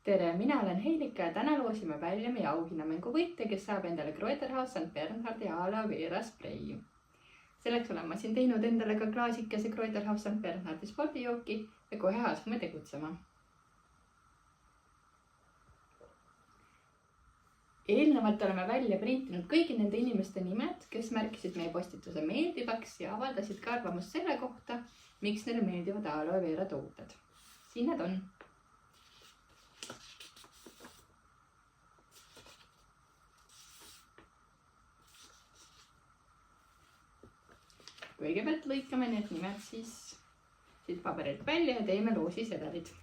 Tere, mina olen Heilika ja täna loosime välja meie auhinnamängu võitja, kes saab endale Kreuterhaus St. Bernhardi aloe vera sprei. Selleks olen ma siin teinud endale ka klaasikese Kreuterhaus St. Bernhardi spordijooki ja kohe asume tegutsema. Eelnevalt oleme välja printinud kõigi nende inimeste nimed, kes märkisid meie postituse meeldivaks ja avaldasid ka arvamust selle kohta, miks neile meeldivad aloe vera tooted. Siin nad on. Kõigepealt lõikame need nimed siis siit paberilt välja ja teeme loosisedelid.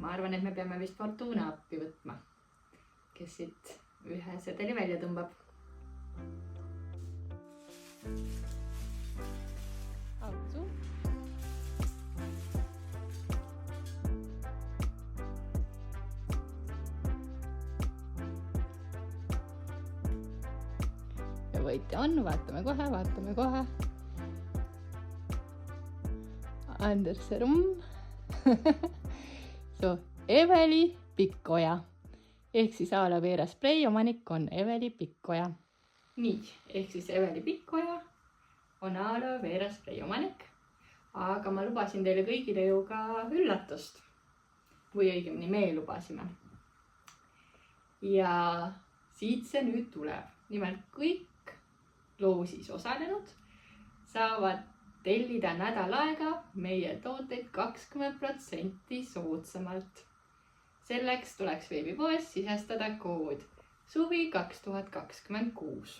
Ma arvan, et me peame vist Fortuna appi võtma, kes siit ühe sedeli välja tõmbab. Autsu. Ja võitja on, vaatame kohe. Anders Rum. Eveli Pikkoja ehk siis aloe vera sprei omanik on Eveli Pikkoja. Nii, ehk siis Eveli Pikkoja on aloe vera sprei omanik, aga ma lubasin teile kõigile ju ka üllatust või õigemini me lubasime. Ja siit see nüüd tuleb. Nimelt kõik loosis osalenud saavad tellida nädal aega meie tooteid 20% soodsamalt. Selleks tuleks veebipoes sisestada kood suvi 2026.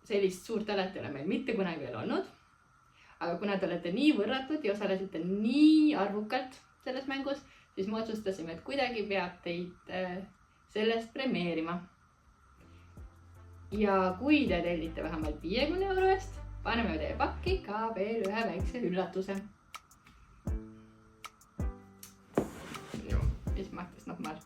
Sellist suurt alet ei ole meil mitte kunagi veel olnud, aga kuna te olete nii võrratud ja osalesite nii arvukalt selles mängus, siis me otsustasime, et kuidagi peab teid sellest premeerima. Ja kui te tellite vähemalt 50 € eest, paneme teie pakki ka veel ühe väikse üllatuse. Jo, mis mahtis nochmal.